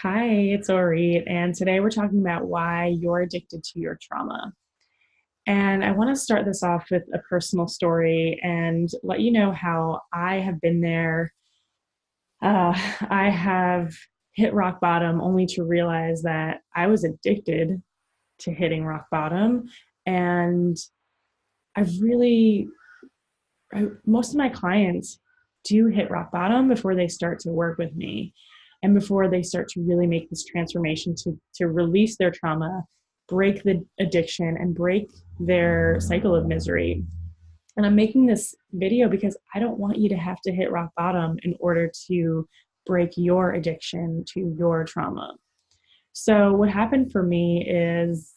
Hi, it's Orit, and today we're talking about why you're addicted to your trauma. And I want to start this off with a personal story and let you know how I have been there. I have hit rock bottom only to realize that I was addicted to hitting rock bottom. And I've really, most of my clients do hit rock bottom before they start to work with me and before they start to really make this transformation to release their trauma, break the addiction, and break their cycle of misery. And I'm making this video because I don't want you to have to hit rock bottom in order to break your addiction to your trauma. So, what happened for me is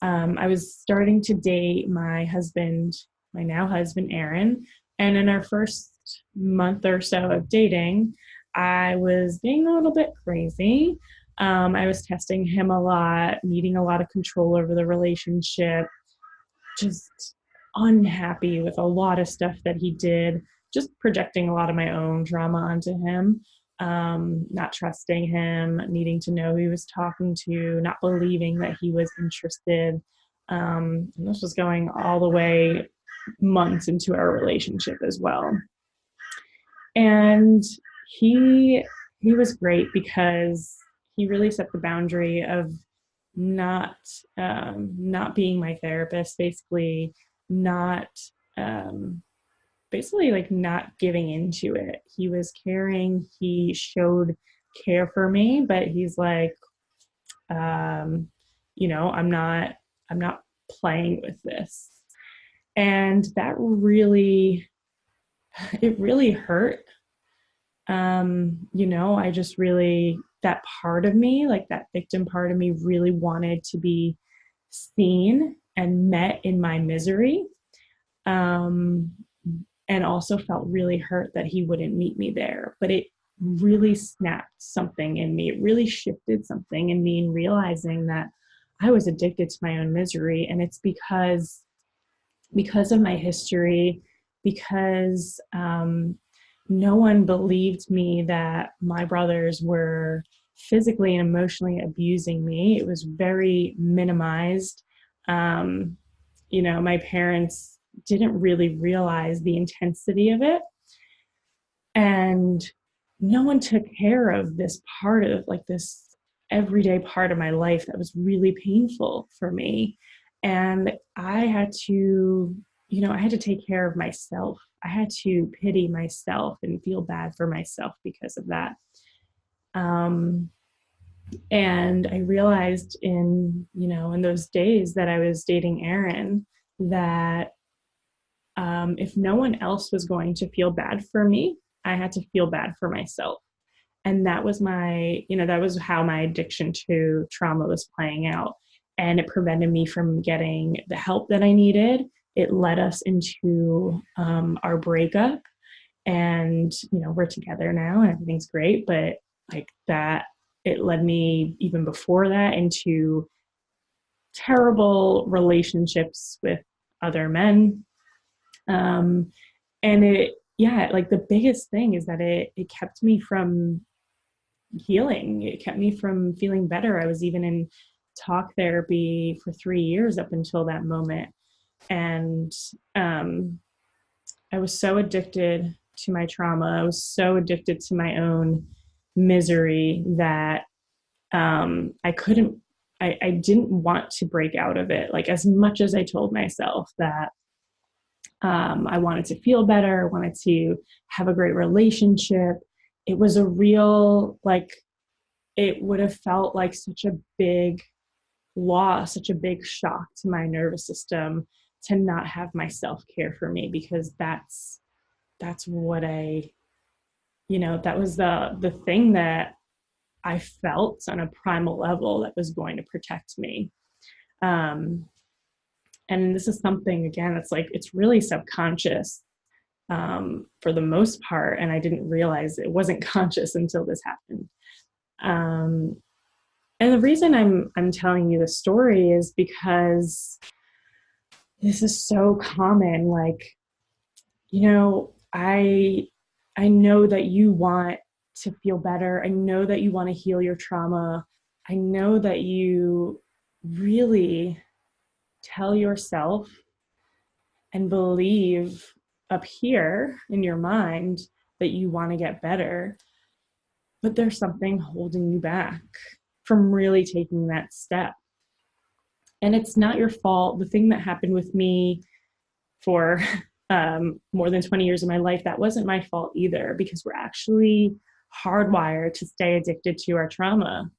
I was starting to date my husband, my now husband, Aaron. And in our first month or so of dating, I was being a little bit crazy. I was testing him a lot, needing a lot of control over the relationship, just unhappy with a lot of stuff that he did, just projecting a lot of my own trauma onto him, not trusting him, needing to know who he was talking to, not believing that he was interested. And this was going all the way months into our relationship as well. And he he was great because he really set the boundary of not not being my therapist, not um, basically like not giving into it. He was caring. He showed care for me, but he's like, um, I'm not playing with this, and that really, it really hurt. I just really, that part of me, like that victim part of me, really wanted to be seen and met in my misery. Um, and also felt really hurt that he wouldn't meet me there. But it really snapped something in me. It really shifted something in me in realizing that I was addicted to my own misery. And it's because of my history, because no one believed me that my brothers were physically and emotionally abusing me. It was very minimized. Um, my parents didn't really realize the intensity of it. And no one took care of this part of like this everyday part of my life that was really painful for me. And I had to take care of myself. I had to pity myself and feel bad for myself because of that. Um, and I realized in those days that I was dating Aaron, that if no one else was going to feel bad for me, I had to feel bad for myself. And that was how my addiction to trauma was playing out. And it prevented me from getting the help that I needed. It led us into our breakup. And, we're together now and everything's great. But like that, it led me even before that into terrible relationships with other men. And yeah, like the biggest thing is that it kept me from healing. It kept me from feeling better. I was even in talk therapy for 3 years up until that moment. And I was so addicted to my trauma. I was so addicted to my own misery that I didn't want to break out of it. Like, as much as I told myself that I wanted to feel better, I wanted to have a great relationship, it was a real, like, it would have felt like such a big loss, such a big shock to my nervous system to not have myself care for me, because that's what that was the thing that I felt on a primal level that was going to protect me. Um, and this is something, again, it's like, it's really subconscious for the most part. And I didn't realize it wasn't conscious until this happened. Um, and the reason I'm telling you the story is because this is so common. Like, I know that you want to feel better. I know that you want to heal your trauma. I know that you really tell yourself and believe up here in your mind that you want to get better, but there's something holding you back from really taking that step. And it's not your fault. The thing that happened with me for more than 20 years of my life, that wasn't my fault either, because we're actually hardwired to stay addicted to our trauma.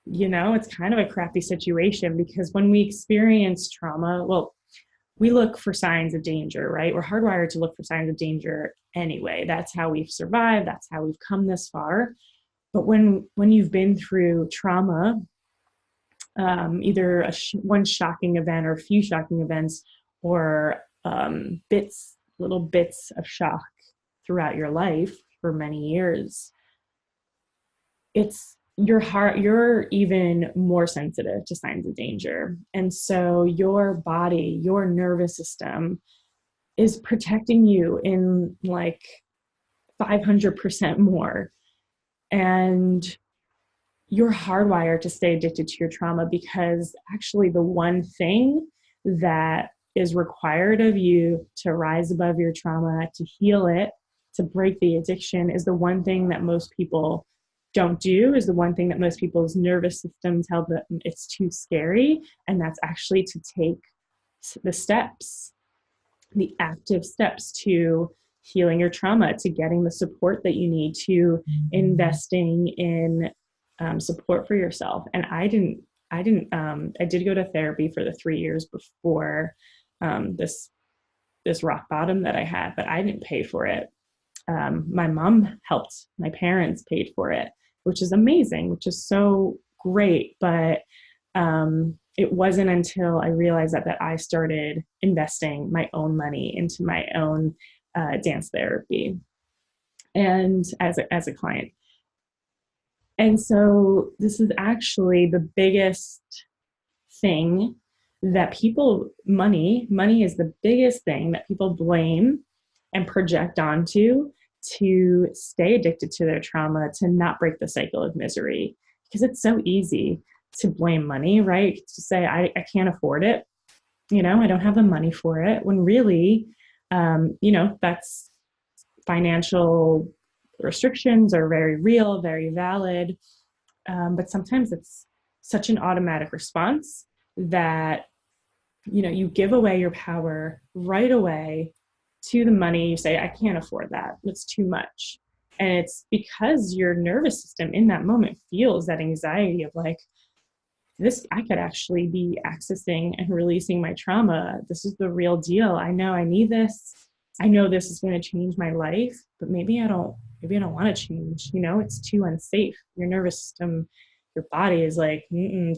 It's kind of a crappy situation, because when we experience trauma, well, we look for signs of danger, right? We're hardwired to look for signs of danger anyway. That's how we've survived. That's how we've come this far. But when you've been through trauma, either one shocking event or a few shocking events, or little bits of shock throughout your life for many years, it's you're even more sensitive to signs of danger. And so your body, your nervous system is protecting you in like 500% more. And you're hardwired to stay addicted to your trauma, because actually the one thing that is required of you to rise above your trauma, to heal it, to break the addiction, is the one thing that most people don't do, is the one thing that most people's nervous system tell them it's too scary. And that's actually to take the steps, the active steps to healing your trauma, to getting the support that you need, to investing in support for yourself. And I did go to therapy for the 3 years before this rock bottom that I had, but I didn't pay for it. My mom helped, my parents paid for it, which is amazing, which is so great. But it wasn't until I realized that I started investing my own money into my own dance therapy, and as a client. And so this is actually the biggest thing that money is the biggest thing that people blame and project onto to stay addicted to their trauma, to not break the cycle of misery. Because it's so easy to blame money, right? To say, I can't afford it. I don't have the money for it. When really, that's financial restrictions are very real, very valid. But sometimes it's such an automatic response that, you give away your power right away to the money. You say, I can't afford that. It's too much. And it's because your nervous system in that moment feels that anxiety of like, I could actually be accessing and releasing my trauma. This is the real deal. I know I need this. I know this is going to change my life, but maybe I don't want to change. It's too unsafe. Your nervous system, your body is like,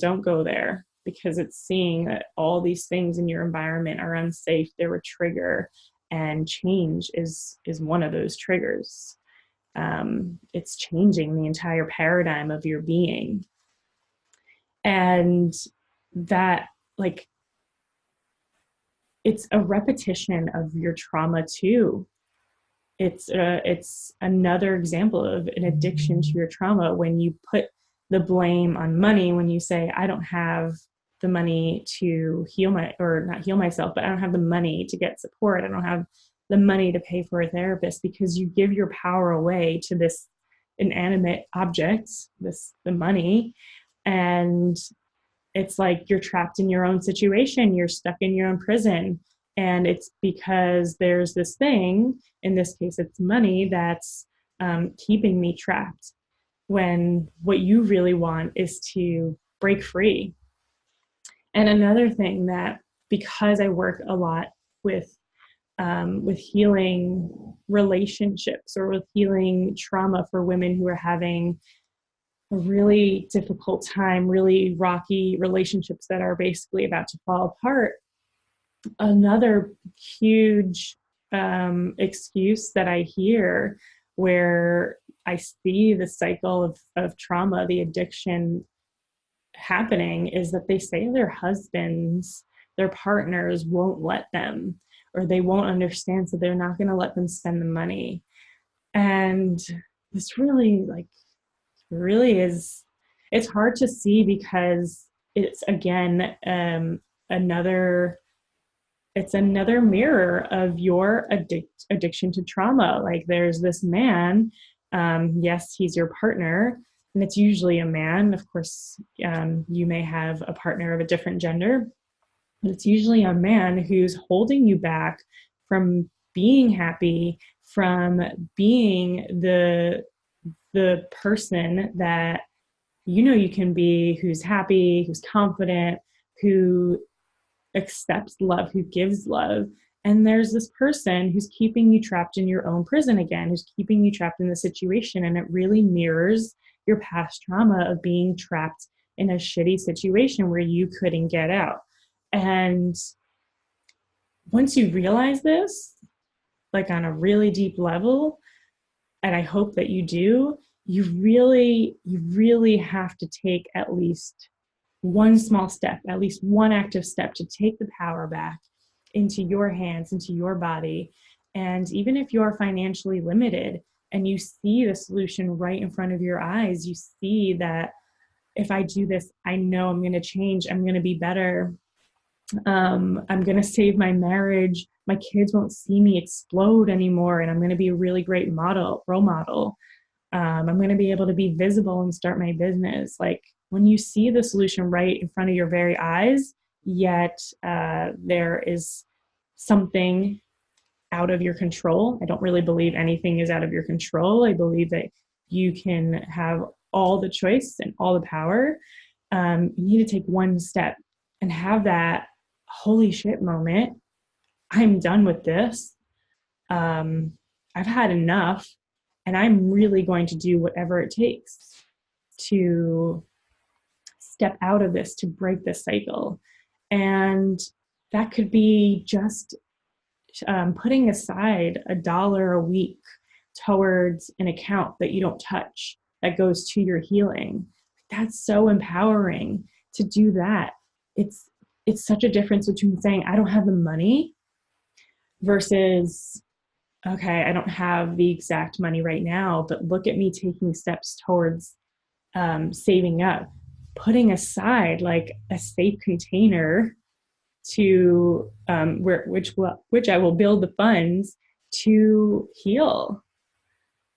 don't go there, because it's seeing that all these things in your environment are unsafe. They're a trigger, and change is one of those triggers. It's changing the entire paradigm of your being. And that, like, it's a repetition of your trauma too. It's another example of an addiction to your trauma, when you put the blame on money, when you say, I don't have the money to not heal myself, but I don't have the money to get support. I don't have the money to pay for a therapist, because you give your power away to this inanimate object, the money. And it's like you're trapped in your own situation. You're stuck in your own prison. And it's because there's this thing, in this case, it's money, that's keeping me trapped, when what you really want is to break free. And another thing that, because I work a lot with healing relationships, or with healing trauma for women who are having a really difficult time, really rocky relationships that are basically about to fall apart, another huge excuse that I hear, where I see the cycle of trauma, the addiction happening, is that they say their husbands, their partners won't let them, or they won't understand, so they're not going to let them spend the money. And this really, like, really is, it's hard to see because it's again, another, it's another mirror of your addiction to trauma. Like there's this man, yes, he's your partner, and it's usually a man. Of course, you may have a partner of a different gender, but it's usually a man who's holding you back from being happy, from being the person that you know you can be, who's happy, who's confident, who accepts love, who gives love. And there's this person who's keeping you trapped in your own prison again, who's keeping you trapped in the situation. And it really mirrors your past trauma of being trapped in a shitty situation where you couldn't get out. And once you realize this, like on a really deep level, and I hope that you do, you really have to take at least one small step, at least one active step to take the power back into your hands, into your body. And even if you're financially limited and you see the solution right in front of your eyes, you see that if I do this, I know I'm going to change, I'm going to be better. I'm going to save my marriage. My kids won't see me explode anymore. And I'm going to be a really great role model. I'm going to be able to be visible and start my business. Like when you see the solution right in front of your very eyes, yet there is something out of your control. I don't really believe anything is out of your control. I believe that you can have all the choice and all the power. You need to take one step and have that holy shit moment. I'm done with this. I've had enough, and I'm really going to do whatever it takes to step out of this, to break this cycle. And that could be just putting aside $1 a week towards an account that you don't touch that goes to your healing. That's so empowering to do that. It's such a difference between saying I don't have the money versus okay, I don't have the exact money right now, but look at me taking steps towards saving up, putting aside like a safe container to which I will build the funds to heal,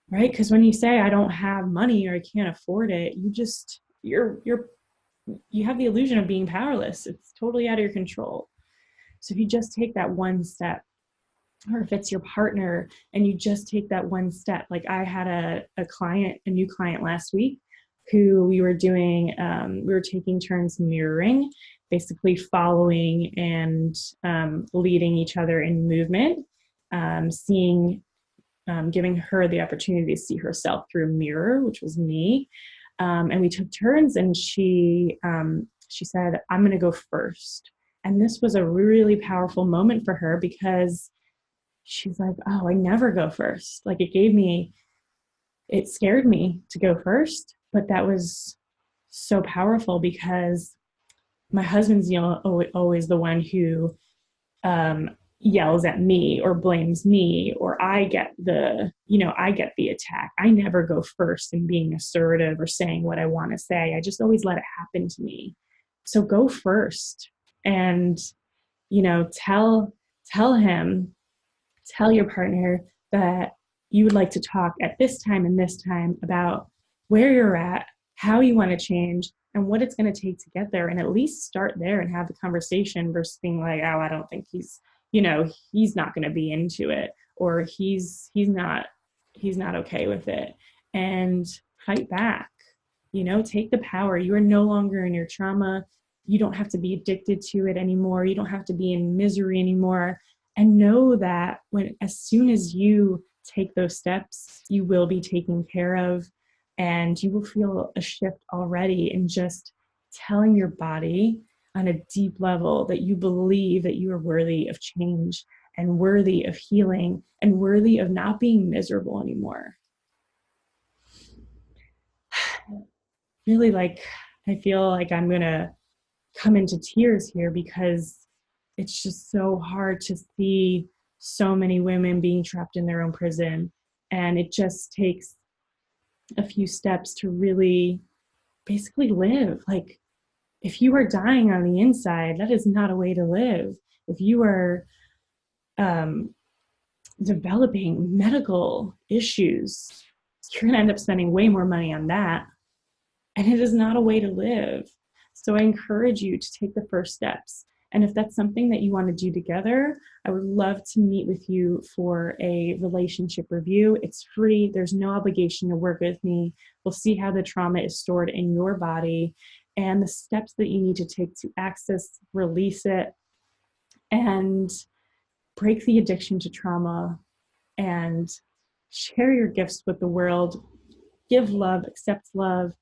right? Because when you say I don't have money or I can't afford it, you have the illusion of being powerless. It's totally out of your control. So if you just take that one step, or if it's your partner and you just take that one step, like I had a new client last week who we were taking turns mirroring, basically following and leading each other in movement, giving her the opportunity to see herself through a mirror, which was me. And we took turns, and she said, I'm going to go first. And this was a really powerful moment for her because she's like, oh, I never go first. Like it scared me to go first, but that was so powerful because my husband's always the one who yells at me or blames me, or I get the attack. I never go first in being assertive or saying what I want to say. I just always let it happen to me. So go first and, tell your partner that you would like to talk at this time and this time about where you're at, how you want to change, and what it's going to take to get there. And at least start there and have the conversation versus being like, oh, I don't think he's not going to be into it, or he's not okay with it. And fight back, take the power. You are no longer in your trauma. You don't have to be addicted to it anymore. You don't have to be in misery anymore. And know that as soon as you take those steps, you will be taken care of, and you will feel a shift already in just telling your body on a deep level that you believe that you are worthy of change and worthy of healing and worthy of not being miserable anymore. Really, I feel like I'm going to come into tears here because it's just so hard to see so many women being trapped in their own prison And it just takes a few steps to really basically live. Like, if you are dying on the inside, that is not a way to live. If you are um, developing medical issues, you're going to end up spending way more money on that. And it is not a way to live. So I encourage you to take the first steps. And if that's something that you want to do together, I would love to meet with you for a relationship review. It's free, there's no obligation to work with me. We'll see how the trauma is stored in your body and the steps that you need to take to access, release it, and break the addiction to trauma and share your gifts with the world. Give love, accept love,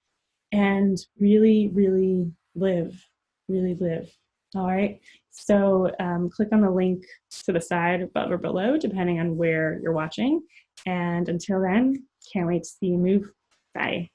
and really, really live. Really live. All right. So click on the link to the side above or below, depending on where you're watching. And until then, can't wait to see you move. Bye.